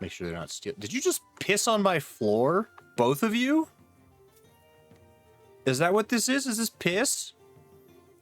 Make sure they're not stealing. Did you just piss on my floor? Both of you? Is that what this is? Is this piss?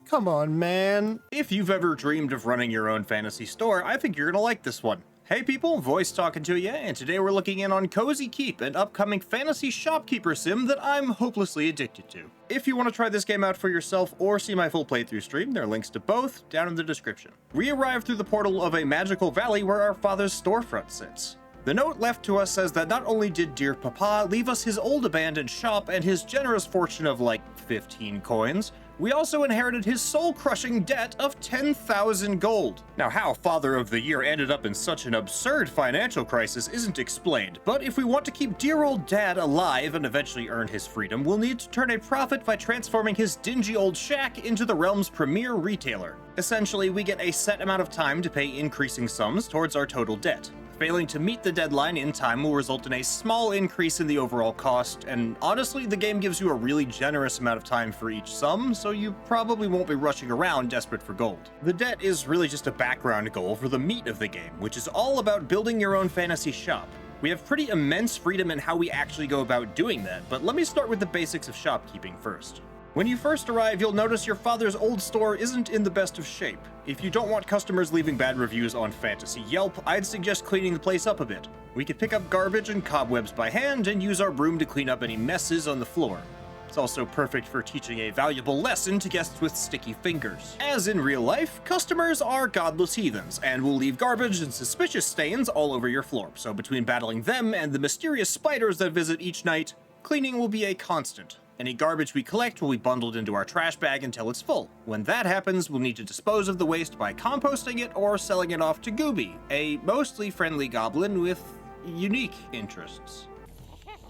Come on, man. If you've ever dreamed of running your own fantasy store, I think you're gonna like this one. Hey people, Voice talking to you, and today we're looking in on Cozy Keep, an upcoming fantasy shopkeeper sim that I'm hopelessly addicted to. If you want to try this game out for yourself or see my full playthrough stream, there are links to both down in the description. We arrive through the portal of a magical valley where our father's storefront sits. The note left to us says that not only did dear Papa leave us his old abandoned shop and his generous fortune of like 15 coins, we also inherited his soul-crushing debt of 10,000 gold. Now, how Father of the Year ended up in such an absurd financial crisis isn't explained, but if we want to keep dear old Dad alive and eventually earn his freedom, we'll need to turn a profit by transforming his dingy old shack into the realm's premier retailer. Essentially, we get a set amount of time to pay increasing sums towards our total debt. Failing to meet the deadline in time will result in a small increase in the overall cost, and honestly, the game gives you a really generous amount of time for each sum, so you probably won't be rushing around desperate for gold. The debt is really just a background goal for the meat of the game, which is all about building your own fantasy shop. We have pretty immense freedom in how we actually go about doing that, but let me start with the basics of shopkeeping first. When you first arrive, you'll notice your father's old store isn't in the best of shape. If you don't want customers leaving bad reviews on Fantasy Yelp, I'd suggest cleaning the place up a bit. We could pick up garbage and cobwebs by hand and use our broom to clean up any messes on the floor. It's also perfect for teaching a valuable lesson to guests with sticky fingers. As in real life, customers are godless heathens and will leave garbage and suspicious stains all over your floor, so between battling them and the mysterious spiders that visit each night, cleaning will be a constant. Any garbage we collect will be bundled into our trash bag until it's full. When that happens, we'll need to dispose of the waste by composting it or selling it off to Gooby, a mostly friendly goblin with unique interests.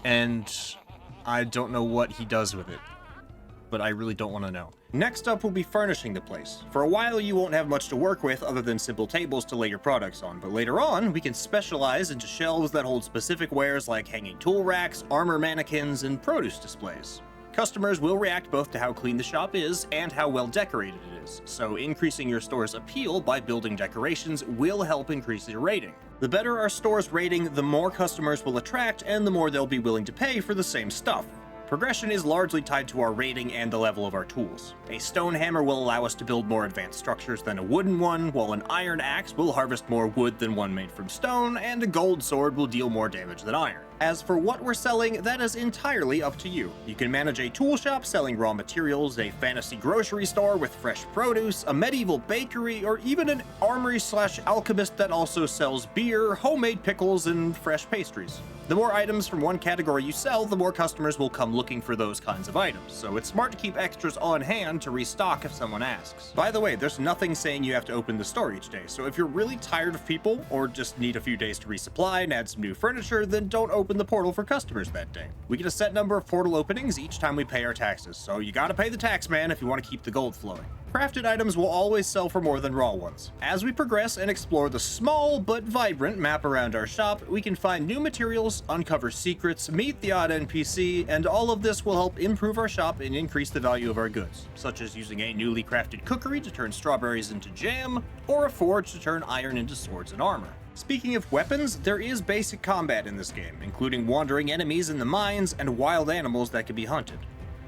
And I don't know what he does with it, but I really don't want to know. Next up will be furnishing the place. For a while you won't have much to work with other than simple tables to lay your products on, but later on we can specialize into shelves that hold specific wares like hanging tool racks, armor mannequins, and produce displays. Customers will react both to how clean the shop is and how well decorated it is, so increasing your store's appeal by building decorations will help increase your rating. The better our store's rating, the more customers will attract and the more they'll be willing to pay for the same stuff. Progression is largely tied to our rating and the level of our tools. A stone hammer will allow us to build more advanced structures than a wooden one, while an iron axe will harvest more wood than one made from stone, and a gold sword will deal more damage than iron. As for what we're selling, that is entirely up to you. You can manage a tool shop selling raw materials, a fantasy grocery store with fresh produce, a medieval bakery, or even an armory/alchemist that also sells beer, homemade pickles, and fresh pastries. The more items from one category you sell, the more customers will come looking for those kinds of items, so it's smart to keep extras on hand to restock if someone asks. By the way, there's nothing saying you have to open the store each day, so if you're really tired of people, or just need a few days to resupply and add some new furniture, then don't open the portal for customers that day. We get a set number of portal openings each time we pay our taxes, so you gotta pay the tax man if you want to keep the gold flowing. Crafted items will always sell for more than raw ones. As we progress and explore the small but vibrant map around our shop, we can find new materials, uncover secrets, meet the odd NPC, and all of this will help improve our shop and increase the value of our goods, such as using a newly crafted cookery to turn strawberries into jam, or a forge to turn iron into swords and armor. Speaking of weapons, there is basic combat in this game, including wandering enemies in the mines and wild animals that can be hunted.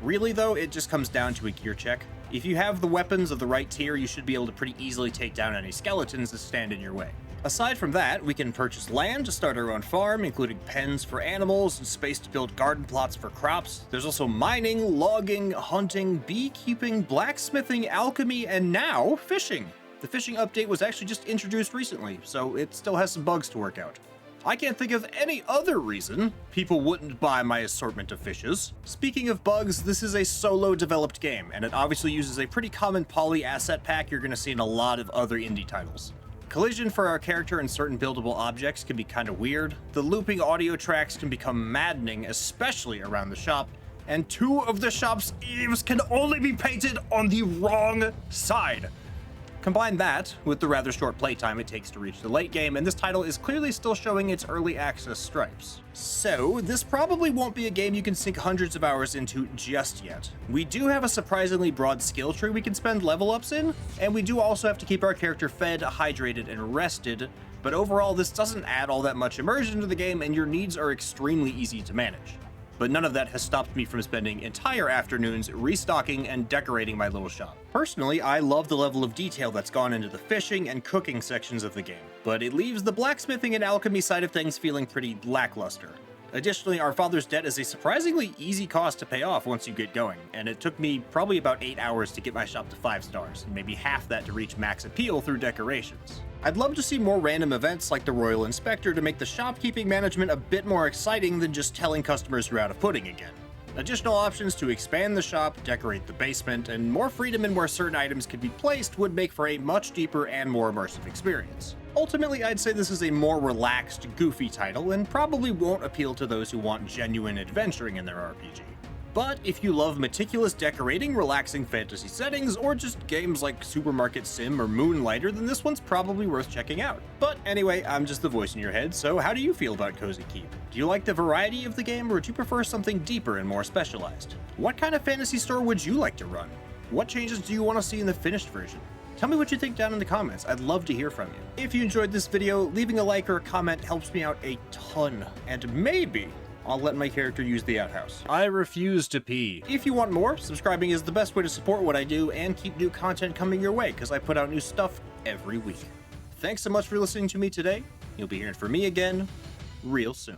Really though, it just comes down to a gear check. If you have the weapons of the right tier, you should be able to pretty easily take down any skeletons that stand in your way. Aside from that, we can purchase land to start our own farm, including pens for animals and space to build garden plots for crops. There's also mining, logging, hunting, beekeeping, blacksmithing, alchemy, and now fishing. The fishing update was actually just introduced recently, so it still has some bugs to work out. I can't think of any other reason people wouldn't buy my assortment of fishes. Speaking of bugs, this is a solo developed game, and it obviously uses a pretty common poly asset pack you're going to see in a lot of other indie titles. Collision for our character and certain buildable objects can be kind of weird. The looping audio tracks can become maddening, especially around the shop, and 2 of the shop's eaves can only be painted on the wrong side. Combine that with the rather short playtime it takes to reach the late game, and this title is clearly still showing its early access stripes. So, this probably won't be a game you can sink hundreds of hours into just yet. We do have a surprisingly broad skill tree we can spend level ups in, and we do also have to keep our character fed, hydrated, and rested, but overall this doesn't add all that much immersion to the game and your needs are extremely easy to manage. But none of that has stopped me from spending entire afternoons restocking and decorating my little shop. Personally, I love the level of detail that's gone into the fishing and cooking sections of the game, but it leaves the blacksmithing and alchemy side of things feeling pretty lackluster. Additionally, our father's debt is a surprisingly easy cost to pay off once you get going, and it took me probably about 8 hours to get my shop to 5 stars, and maybe half that to reach max appeal through decorations. I'd love to see more random events like the Royal Inspector to make the shopkeeping management a bit more exciting than just telling customers you're out of pudding again. Additional options to expand the shop, decorate the basement, and more freedom in where certain items can be placed would make for a much deeper and more immersive experience. Ultimately, I'd say this is a more relaxed, goofy title and probably won't appeal to those who want genuine adventuring in their RPG. But if you love meticulous decorating, relaxing fantasy settings, or just games like Supermarket Sim or Moonlighter, then this one's probably worth checking out. But anyway, I'm just the voice in your head, so how do you feel about Cozy Keep? Do you like the variety of the game, or do you prefer something deeper and more specialized? What kind of fantasy store would you like to run? What changes do you want to see in the finished version? Tell me what you think down in the comments. I'd love to hear from you. If you enjoyed this video, leaving a like or a comment helps me out a ton, and maybe I'll let my character use the outhouse. I refuse to pee. If you want more, subscribing is the best way to support what I do and keep new content coming your way, because I put out new stuff every week. Thanks so much for listening to me today. You'll be hearing from me again real soon.